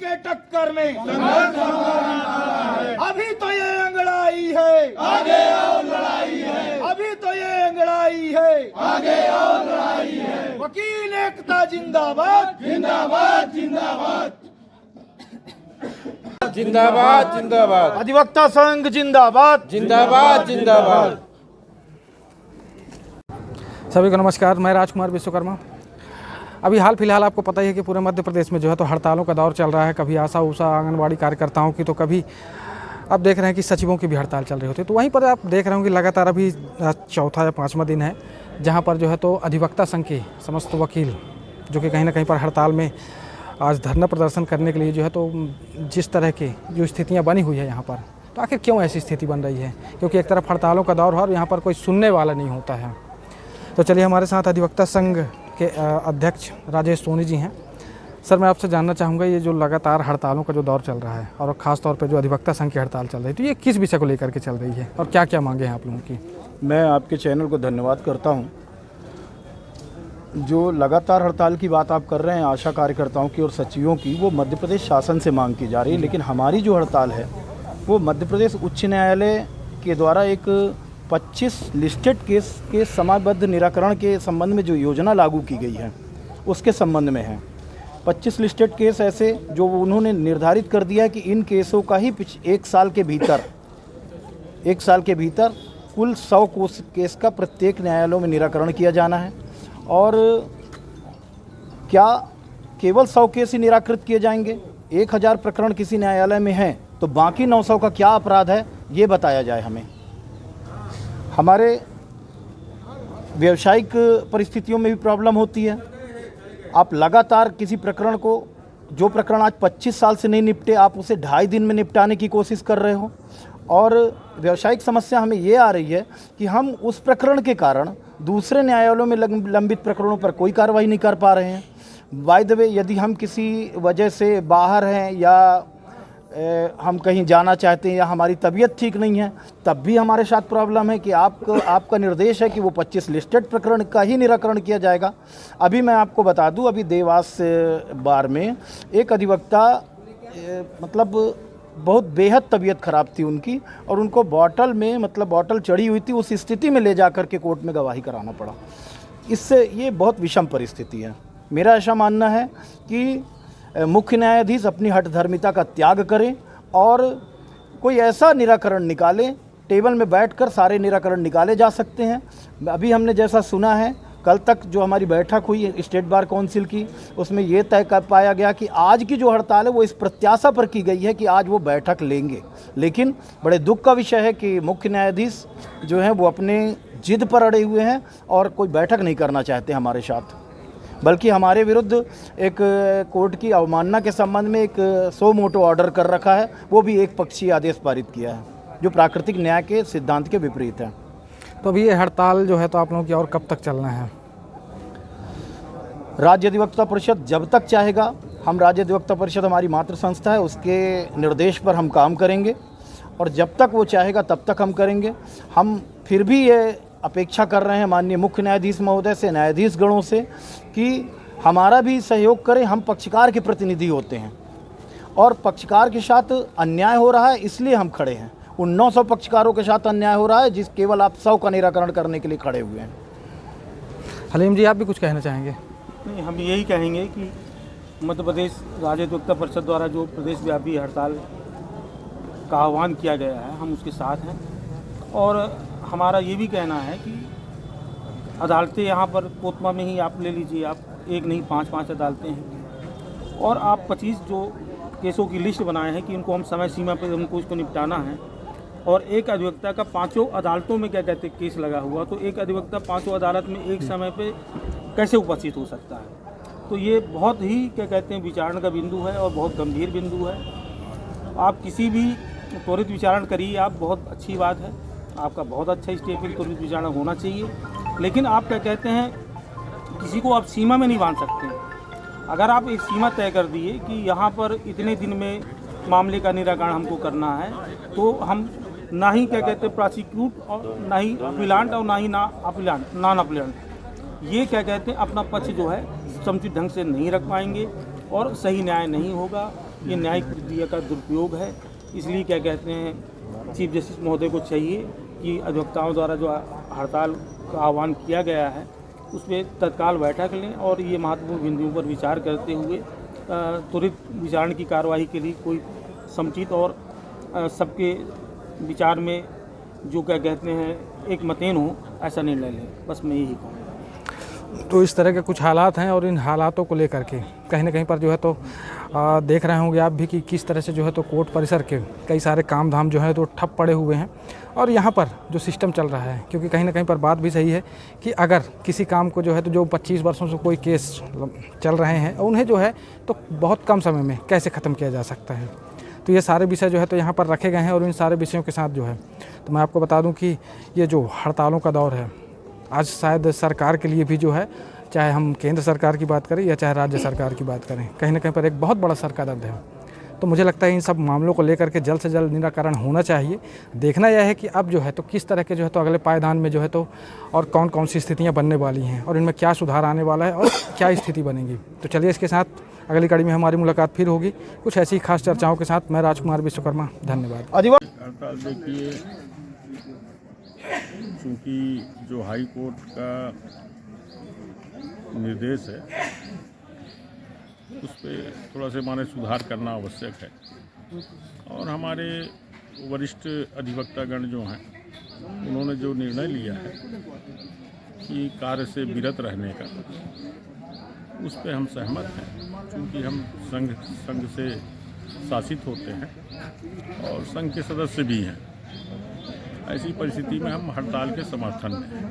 के टक्कर में अभी तो ये अंगड़ाई है, आगे और लड़ाई है। अभी तो ये अंगड़ाई है, आगे और लड़ाई है। वकील एकता जिंदाबाद, जिंदाबाद, जिंदाबाद, जिंदाबाद जिंदाबाद, अधिवक्ता संघ जिंदाबाद, जिंदाबाद जिंदाबाद। सभी को नमस्कार, मैं राजकुमार विश्वकर्मा। अभी हाल फिलहाल आपको पता ही है कि पूरे मध्य प्रदेश में जो है तो हड़तालों का दौर चल रहा है। कभी आशा उषा आंगनबाड़ी कार्यकर्ताओं की, तो कभी आप देख रहे हैं कि सचिवों की भी हड़ताल चल रही होती है। तो वहीं पर आप देख रहे होंगे लगातार अभी चौथा या पाँचवां दिन है जहां पर जो है तो अधिवक्ता संघ के समस्त वकील जो कि कहीं ना कहीं पर हड़ताल में आज धरना प्रदर्शन करने के लिए जो है तो जिस तरह की जो स्थितियाँ बनी हुई है यहाँ पर, तो आखिर क्यों ऐसी स्थिति बन रही है? क्योंकि एक तरफ हड़तालों का दौर है और यहाँ पर कोई सुनने वाला नहीं होता है। तो चलिए, हमारे साथ अधिवक्ता संघ के अध्यक्ष राजेश सोनी जी हैं। सर, मैं आपसे जानना चाहूँगा, ये जो लगातार हड़तालों का जो दौर चल रहा है और ख़ास तौर पे जो अधिवक्ता संघ की हड़ताल चल रही है, तो ये किस विषय को लेकर के चल रही है और क्या क्या मांगे हैं आप लोगों की? मैं आपके चैनल को धन्यवाद करता हूँ। जो लगातार हड़ताल की बात आप कर रहे हैं आशा कार्यकर्ताओं की और सचिवों की, वो मध्य प्रदेश शासन से मांग की जा रही है। लेकिन हमारी जो हड़ताल है वो मध्य प्रदेश उच्च न्यायालय के द्वारा एक 25 लिस्टेड केस के समयबद्ध निराकरण के संबंध में जो योजना लागू की गई है उसके संबंध में है। 25 लिस्टेड केस ऐसे जो उन्होंने निर्धारित कर दिया है कि इन केसों का ही एक साल के भीतर कुल 100 केस का प्रत्येक न्यायालयों में निराकरण किया जाना है। और क्या केवल 100 केस ही निराकृत किए जाएंगे? 1000 प्रकरण किसी न्यायालय में हैं तो बाकी 900 का क्या अपराध है ये बताया जाए हमें। हमारे व्यावसायिक परिस्थितियों में भी प्रॉब्लम होती है। आप लगातार किसी प्रकरण को, जो प्रकरण आज 25 साल से नहीं निपटे, आप उसे 2.5 दिन में निपटाने की कोशिश कर रहे हो। और व्यावसायिक समस्या हमें ये आ रही है कि हम उस प्रकरण के कारण दूसरे न्यायालयों में लंबित प्रकरणों पर कोई कार्रवाई नहीं कर पा रहे हैं। बाय द वे, यदि हम किसी वजह से बाहर हैं या हम कहीं जाना चाहते हैं या हमारी तबीयत ठीक नहीं है, तब भी हमारे साथ प्रॉब्लम है कि आपका निर्देश है कि वो 25 लिस्टेड प्रकरण का ही निराकरण किया जाएगा। अभी मैं आपको बता दूं, अभी देवास बार में एक अधिवक्ता मतलब बहुत बेहद तबीयत ख़राब थी उनकी, और उनको बॉटल चढ़ी हुई थी, उस स्थिति में ले जा कर के कोर्ट में गवाही कराना पड़ा। इससे ये बहुत विषम परिस्थिति है। मेरा ऐसा मानना है कि मुख्य न्यायाधीश अपनी हठधर्मिता का त्याग करें और कोई ऐसा निराकरण निकालें। टेबल में बैठकर सारे निराकरण निकाले जा सकते हैं। अभी हमने जैसा सुना है, कल तक जो हमारी बैठक हुई स्टेट बार काउंसिल की, उसमें ये तय कर पाया गया कि आज की जो हड़ताल है वो इस प्रत्याशा पर की गई है कि आज वो बैठक लेंगे। लेकिन बड़े दुख का विषय है कि मुख्य न्यायाधीश जो हैं वो अपने जिद पर अड़े हुए हैं और कोई बैठक नहीं करना चाहते हमारे साथ, बल्कि हमारे विरुद्ध एक कोर्ट की अवमानना के संबंध में एक सो मोटो ऑर्डर कर रखा है, वो भी एक पक्षीय आदेश पारित किया है जो प्राकृतिक न्याय के सिद्धांत के विपरीत है। तो अभी ये हड़ताल जो है तो आप लोगों की और कब तक चलना है? राज्य अधिवक्ता परिषद जब तक चाहेगा, हम राज्य अधिवक्ता परिषद हमारी मातृ संस्था है, उसके निर्देश पर हम काम करेंगे और जब तक वो चाहेगा तब तक हम करेंगे। हम फिर भी ये अपेक्षा कर रहे हैं माननीय मुख्य न्यायाधीश महोदय से, न्यायाधीश गणों से, कि हमारा भी सहयोग करें। हम पक्षकार के प्रतिनिधि होते हैं और पक्षकार के साथ अन्याय हो रहा है, इसलिए हम खड़े हैं। उन 900 पक्षकारों के साथ अन्याय हो रहा है जिस केवल आप 100 का निराकरण करने के लिए खड़े हुए हैं। हलीम जी, आप भी कुछ कहना चाहेंगे? नहीं, हम यही कहेंगे कि मध्य प्रदेश राज्य अधिवक्ता परिषद द्वारा जो प्रदेश व्यापी हड़ताल का आह्वान किया गया है, हम उसके साथ हैं। और हमारा ये भी कहना है कि अदालतें यहाँ पर कोतमा में ही आप ले लीजिए, आप एक नहीं 5 अदालतें हैं और आप 25 जो केसों की लिस्ट बनाए हैं कि इनको हम समय सीमा पर हमको इसको निपटाना है, और एक अधिवक्ता का 5 अदालतों में क्या कहते हैं केस लगा हुआ, तो एक अधिवक्ता 5 अदालत में एक समय पे कैसे उपस्थित हो सकता है? तो ये बहुत ही क्या कहते हैं विचारण का बिंदु है और बहुत गंभीर बिंदु है। आप किसी भी त्वरित विचारण करिए, आप बहुत अच्छी बात है, आपका बहुत अच्छा स्टेप है, त्वरित विचारण होना चाहिए। लेकिन आप क्या कहते हैं किसी को आप सीमा में नहीं बांध सकते। अगर आप एक सीमा तय कर दिए कि यहाँ पर इतने दिन में मामले का निराकरण हमको करना है, तो हम ना ही क्या कहते हैं प्रोसिक्यूट और ना ही अपीलांट और ना ही नॉन अपीलांट, ये क्या कहते हैं अपना पक्ष जो है समुचित ढंग से नहीं रख पाएंगे और सही न्याय नहीं होगा। ये न्यायिक प्रक्रिया का दुरुपयोग है। इसलिए क्या कहते हैं, चीफ जस्टिस महोदय को चाहिए कि अधिवक्ताओं द्वारा जो हड़ताल का आह्वान किया गया है उस पर तत्काल बैठक लें और ये महत्वपूर्ण बिंदुओं पर विचार करते हुए त्वरित विचारण की कार्यवाही के लिए कोई समुचित और सबके विचार में जो क्या कहते हैं एक मतैन हो ऐसा निर्णय लें। बस मैं यही कहूँगा। तो इस तरह के कुछ हालात हैं और इन हालातों को लेकर के कहीं ना कहीं पर जो है तो देख रहे होंगे आप भी कि किस तरह से जो है तो कोर्ट परिसर के कई सारे काम धाम जो है तो ठप पड़े हुए हैं। और यहाँ पर जो सिस्टम चल रहा है, क्योंकि कहीं ना कहीं पर बात भी सही है कि अगर किसी काम को जो है तो जो 25 वर्षों से कोई केस चल रहे हैं उन्हें जो है तो बहुत कम समय में कैसे ख़त्म किया जा सकता है, तो ये सारे विषय जो है तो यहाँ पर रखे गए हैं। और इन सारे विषयों के साथ जो है तो मैं आपको बता दूं कि ये जो हड़तालों का दौर है आज शायद सरकार के लिए भी जो है, चाहे हम केंद्र सरकार की बात करें या चाहे राज्य सरकार की बात करें, कहीं ना कहीं पर एक बहुत बड़ा सर का दर्द है। तो मुझे लगता है इन सब मामलों को लेकर के जल्द से जल्द निराकरण होना चाहिए। देखना यह है कि अब जो है तो किस तरह के जो है तो अगले पायदान में जो है तो और कौन कौन सी स्थितियाँ बनने वाली हैं और इनमें क्या सुधार आने वाला है और क्या स्थिति बनेगी। तो चलिए इसके साथ अगली कड़ी में हमारी मुलाकात फिर होगी कुछ ऐसी खास चर्चाओं के साथ। मैं राजकुमार विश्वकर्मा, धन्यवाद। हड़ताल देखिए, चूँकि जो हाई कोर्ट का निर्देश है उस पर थोड़ा से माने सुधार करना आवश्यक है। और हमारे वरिष्ठ अधिवक्तागण जो हैं उन्होंने जो निर्णय लिया है कि कार्य से विरत रहने का, उस पर हम सहमत हैं। क्योंकि हम संघ से शासित होते हैं और संघ के सदस्य भी हैं। ऐसी परिस्थिति में हम हड़ताल के समर्थन में हैं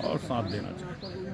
और साथ देना चाहते हैं।